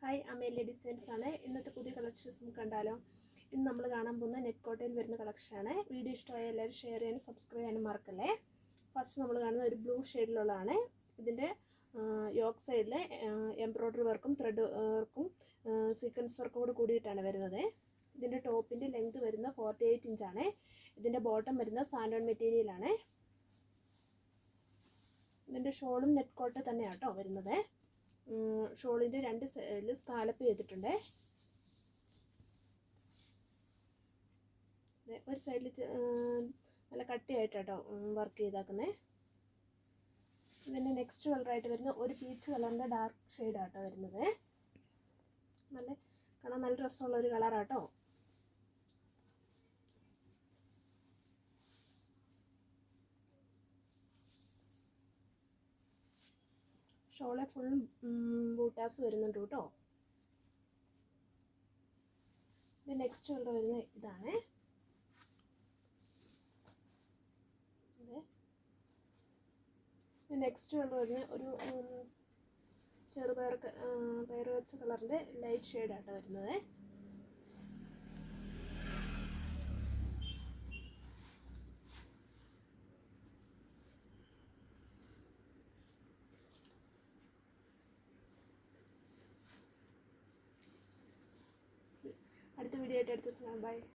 Hi Amelia designs ആണ്. ഇന്നത്തെ പുതിയ കളക്ഷൻസ് നമുക്ക് കണ്ടാലോ. ഇന്ന് നമ്മൾ കാണാൻ പോകുന്ന നെറ്റ് കോട്ടയിൽ വരുന്ന കളക്ഷനാണ്. വീഡിയോ ഇഷ്ടമായ എല്ലാവരും ഷെയർ ചെയ്യാനും സബ്സ്ക്രൈബ് ചെയ്യാനും മറക്കല്ലേ. ഫസ്റ്റ് നമ്മൾ കാണുന്ന ഒരു ബ്ലൂ ഷെയ്ഡിലുള്ളതാണ്. ഇതിൻ്റെ യോക്ക് സൈഡിൽ എംബ്രോയ്ഡറി വർക്കും ത്രെഡ് വർക്കും സീക്വൻസ് വർക്കും കൂടി കൂടിയിട്ടാണ് വരുന്നത്. ഇതിൻ്റെ ടോപ്പിൻ്റെ ലെങ്ത് വരുന്ന 48 ഇഞ്ചാണ്. ഇതിൻ്റെ ബോട്ടം വരുന്ന സാൻഡോൺ മെറ്റീരിയലാണ്. ഇതിൻ്റെ ഷോളും നെറ്റ് കോട്ട് തന്നെയാണ് കേട്ടോ വരുന്നത്. ഷോളിൻ്റെ രണ്ട് സൈഡിൽ സ്കാലപ്പ് ചെയ്തിട്ടുണ്ട്. ഒരു സൈഡിൽ നല്ല കട്ടിയായിട്ടോ വർക്ക് ചെയ്താക്കുന്നത്. ഇതിൻ്റെ നെക്സ്റ്റ് കളറായിട്ട് വരുന്ന ഒരു പീച്ച് കളറിൻ്റെ ഡാർക്ക് ഷെയ്ഡാട്ടോ വരുന്നത്. കാണാൻ നല്ല രസമുള്ള ഒരു കളറാട്ടോ. ഷോളെ ഫുൾ ബൂട്ടാസ് വരുന്നുണ്ട് കേട്ടോ. ഇത് നെക്സ്റ്റ് കളർ വരുന്ന ഇതാണ്. നെക്സ്റ്റ് കളർ വരുന്ന ഒരു പയർ വെച്ച കളറിൻ്റെ ലൈറ്റ് ഷെയ്ഡാട്ടോ വരുന്നത്. അടുത്ത വീഡിയോ ആയിട്ട് അടുത്ത ദിവസം ബൈ.